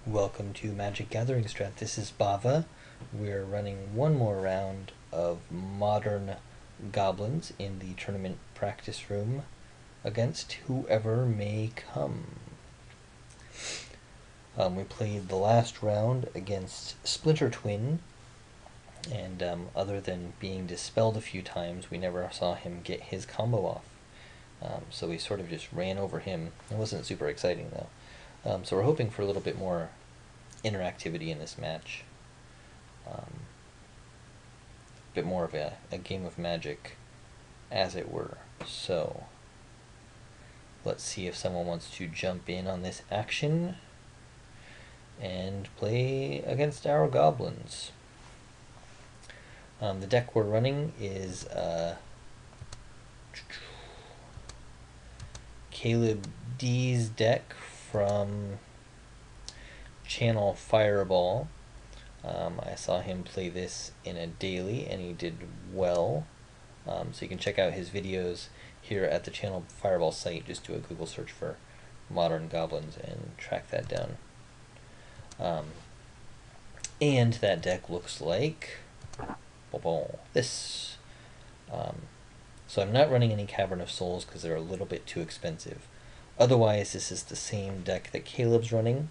Welcome to Magic Gathering Strat. This is Bava. We're running one more round of modern Goblins in the tournament practice room against whoever may come. We played the last round against Splinter Twin, and other than being dispelled a few times, we never saw him get his combo off. So we sort of just ran over him. It wasn't super exciting though. So we're hoping for a little bit more interactivity in this match. A bit more of a game of Magic, as it were. So let's see if someone wants to jump in on this action and play against our Goblins. The deck we're running is Caleb D's deck from Channel Fireball. I saw him play this in a daily and he did well. So you can check out his videos here at the Channel Fireball site. Just do a Google search for Modern Goblins and track that down. And that deck looks like this. So I'm not running any Cavern of Souls because they're a little bit too expensive. Otherwise, this is the same deck that Caleb's running.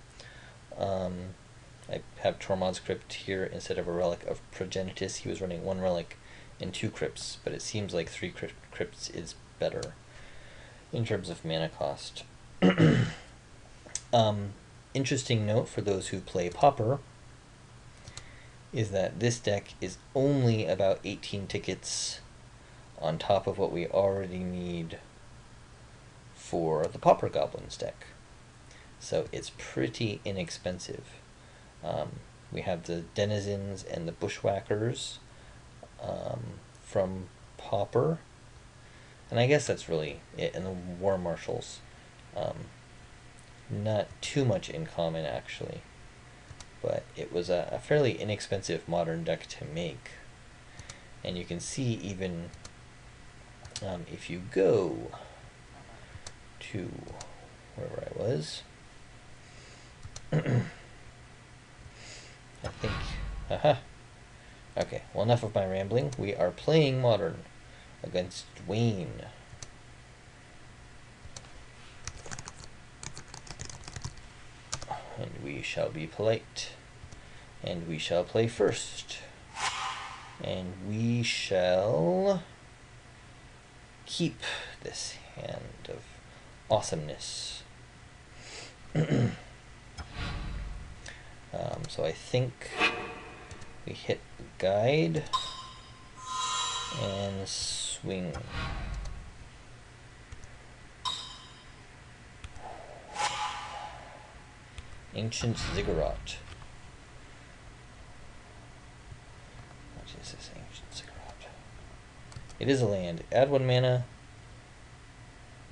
I have Tormod's Crypt here instead of a Relic of Progenitus. He was running 1 Relic and 2 Crypts, but it seems like 3 Crypts is better in terms of mana cost. Interesting note for those who play Pauper is that this deck is only about 18 tickets on top of what we already need for the Pauper Goblins deck. So it's pretty inexpensive. We have the Denizens and the Bushwhackers from Pauper. And I guess that's really it. And the War Marshals. Not too much in common, actually. But it was a fairly inexpensive modern deck to make. And you can see even if you go to wherever I was, I think, okay, well, enough of my rambling. We are playing Modern against Dwayne. And we shall be polite. And we shall play first. And we shall keep this hand of awesomeness. So I think we hit guide and swing. Ancient Ziggurat. What is this Ancient Ziggurat? It is a land. Add 1 mana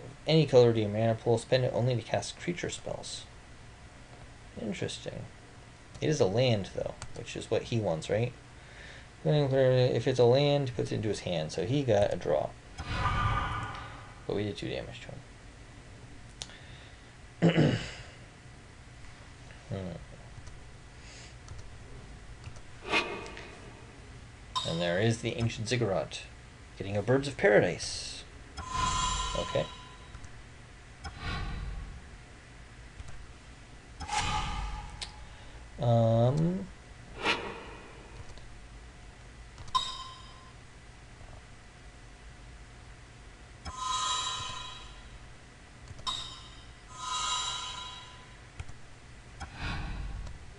of any color to your mana pool. Spend it only to cast creature spells. Interesting. It is a land, though, which is what he wants, right? If it's a land, he puts it into his hand, so he got a draw. But we did 2 damage to him. And there is the Ancient Ziggurat, getting a Birds of Paradise. Okay.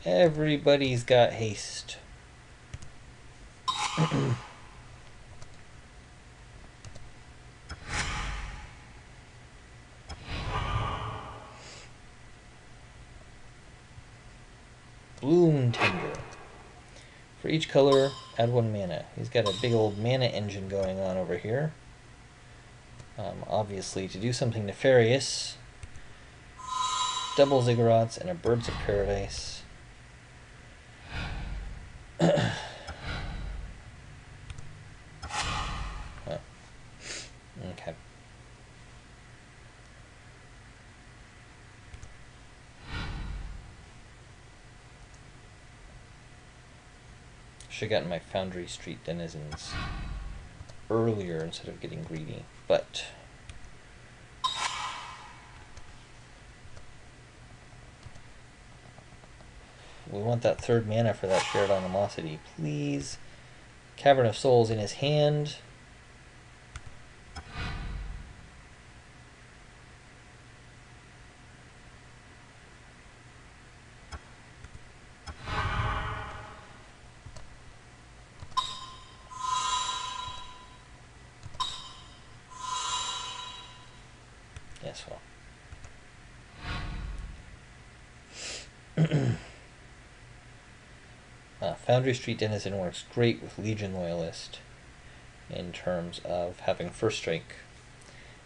Everybody's got haste. Bloom Tender. For each color, add 1 mana. He's got a big old mana engine going on over here. Obviously, to do something nefarious, double Ziggurats and a Birds of Paradise. Okay. Should have gotten my Foundry Street Denizens earlier instead of getting greedy, but we want that 3rd mana for that shared animosity, please. Cavern of Souls in his hand. Yes, well. Foundry Street Denizen works great with Legion Loyalist in terms of having first strike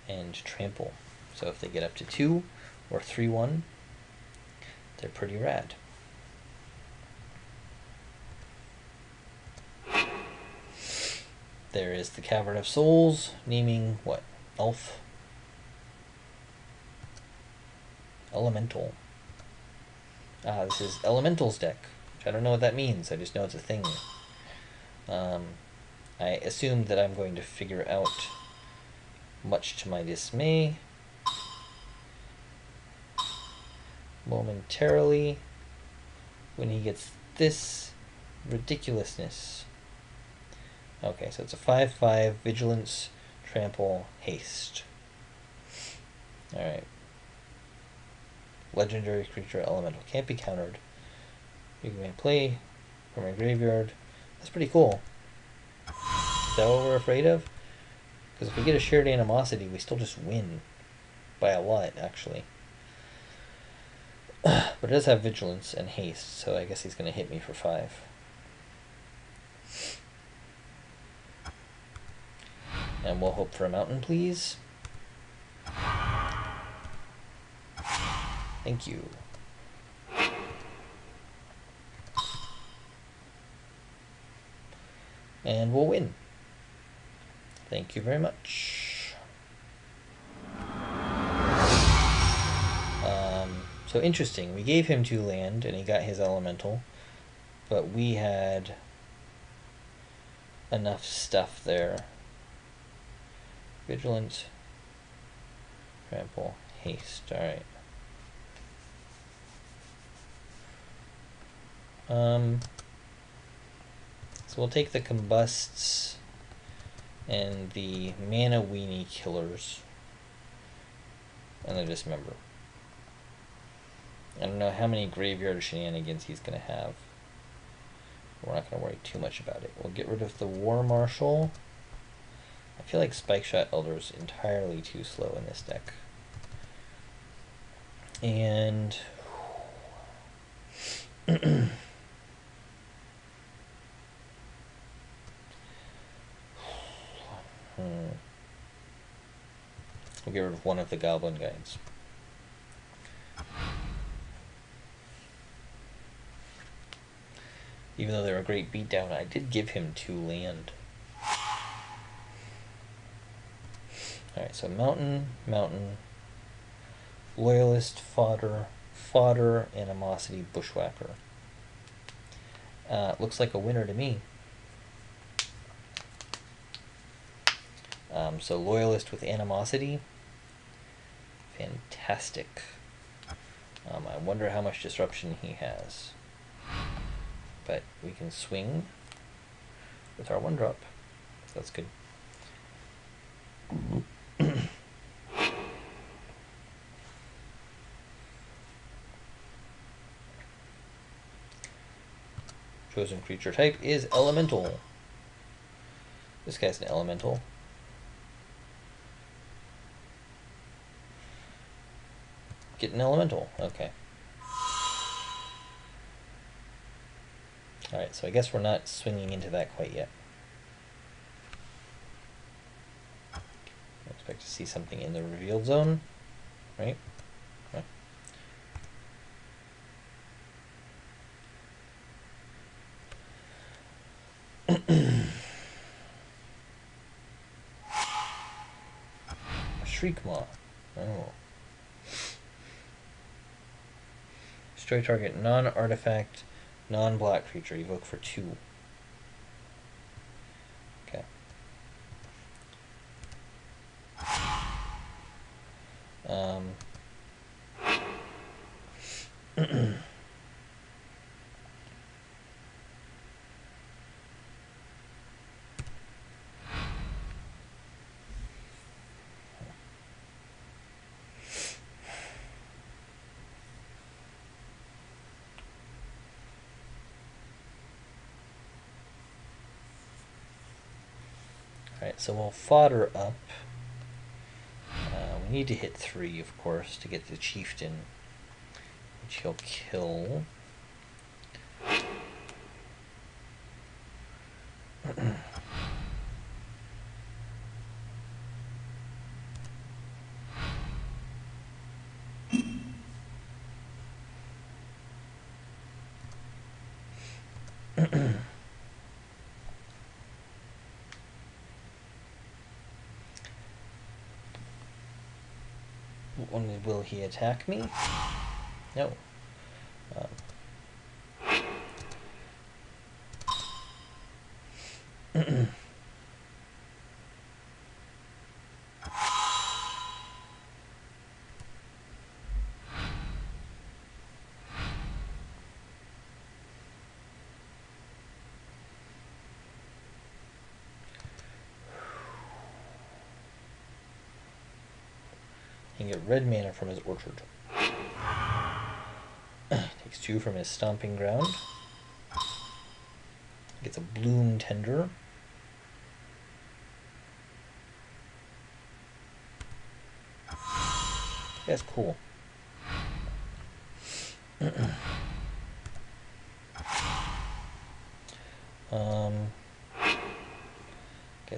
and trample. So if they get up to 2 or 3/1, they're pretty rad. There is the Cavern of Souls, naming what? Elf? Elemental. This is Elemental's deck, which I don't know what that means. I just know it's a thing. I assume that I'm going to figure out, much to my dismay, momentarily, when he gets this ridiculousness. Okay, so it's a 5/5, Vigilance, Trample, Haste. Alright. Legendary creature elemental. Can't be countered. You can play from my graveyard. That's pretty cool. Is that what we're afraid of? Because if we get a shared animosity, we still just win. By a lot, actually. But it does have vigilance and haste, so I guess he's going to hit me for 5. And we'll hope for a mountain, please. Thank you. And we'll win. Thank you very much. So interesting. We gave him 2 land and he got his elemental, but we had enough stuff there. Vigilance, trample, haste. Alright. So we'll take the combusts and the mana weenie killers and the dismember. I don't know how many graveyard shenanigans he's going to have. We're not going to worry too much about it. We'll get rid of the War Marshal. I feel like Spikeshot Elder is entirely too slow in this deck. And we'll get rid of one of the Goblin Guides. Even though they're a great beatdown, I did give him 2 land. Alright, so mountain, Loyalist, Fodder, Animosity, Bushwhacker. Looks like a winner to me. So Loyalist with Animosity. Fantastic. I wonder how much disruption he has. But we can swing with our 1-drop. That's good. Chosen creature type is elemental. This guy's an elemental. Get an elemental. Okay. Alright, so I guess we're not swinging into that quite yet. I expect to see something in the revealed zone, right? Okay. Shriekmaw. Oh. Destroy target non-artifact, non-black creature. Evoke for 2. Alright, so we'll fodder up. We need to hit 3, of course, to get the Chieftain, which he'll kill. Will he attack me? No. He can get red mana from his orchard. Takes 2 from his stomping ground. Gets a bloom tender. That's cool. Okay,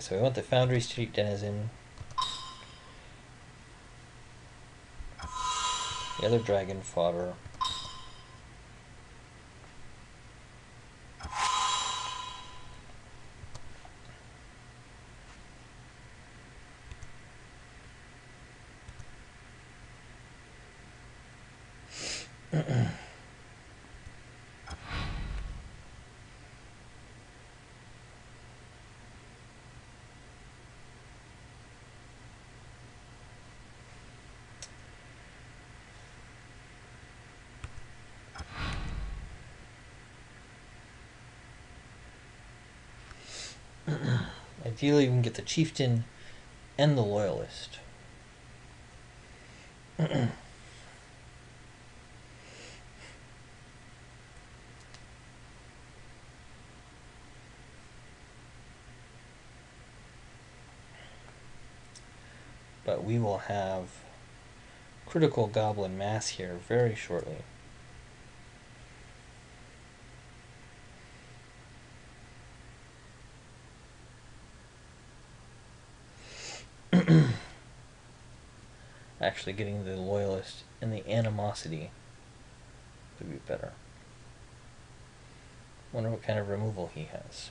so we want the Foundry Street Denizen. The other dragon fodder. Ideally, we can get the Chieftain and the Loyalist. But we will have critical Goblin mass here very shortly. Actually getting the Loyalist and the Animosity would be better. Wonder what kind of removal he has.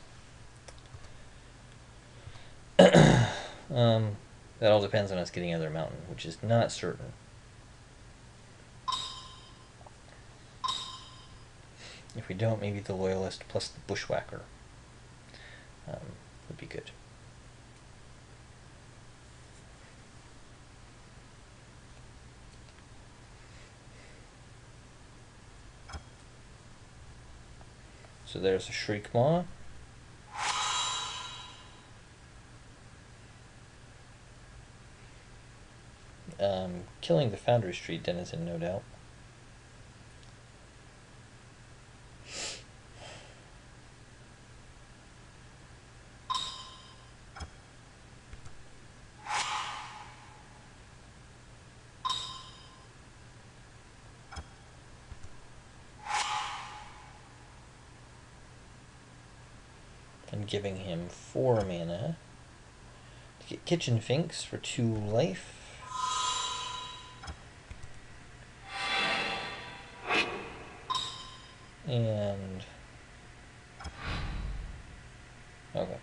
That all depends on us getting Other Mountain, which is not certain. If we don't, maybe the Loyalist plus the Bushwhacker would be good. So there's a Shriekmaw. Killing the Foundry Street Denizen, no doubt. And giving him 4 mana to get Kitchen Finks for 2 life. And okay.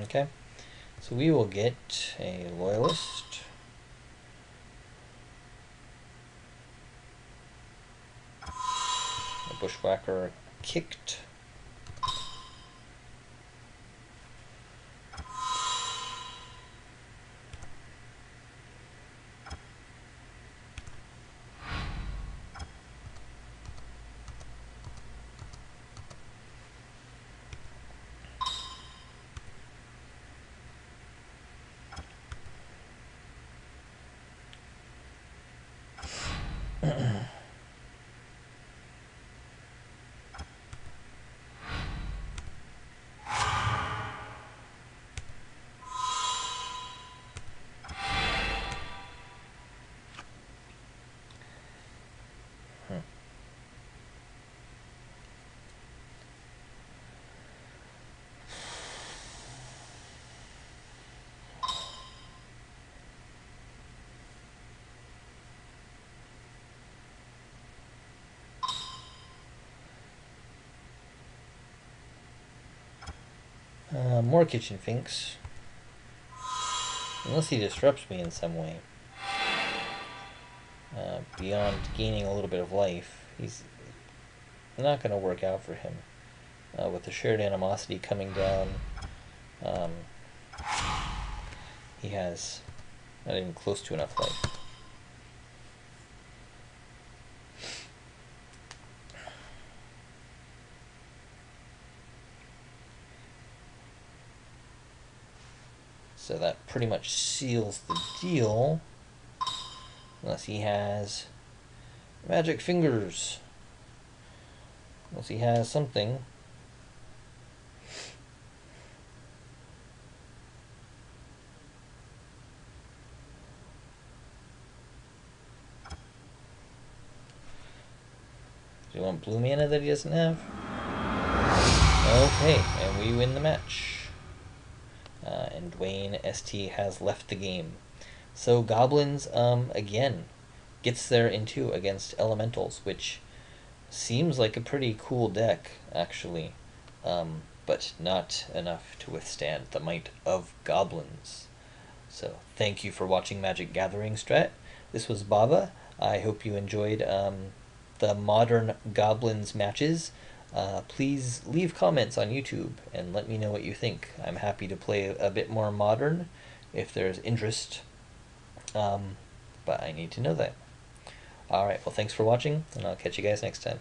Okay. So we will get a Loyalist. A Bushwhacker kicked. More kitchen finks. Unless he disrupts me in some way. Beyond gaining a little bit of life, he's not going to work out for him. With the shared animosity coming down, he has not even close to enough life. So that pretty much seals the deal. Unless he has magic fingers. Unless he has something. Do you want blue mana that he doesn't have? Okay, and we win the match. And Dwayne ST has left the game. So Goblins, again, gets their into against Elementals, which seems like a pretty cool deck, actually. But not enough to withstand the might of Goblins. So thank you for watching Magic Gathering Strat. This was Bava. I hope you enjoyed the modern Goblins matches. Please leave comments on YouTube and let me know what you think. I'm happy to play a bit more modern if there's interest, but I need to know that. Alright, well thanks for watching, and I'll catch you guys next time.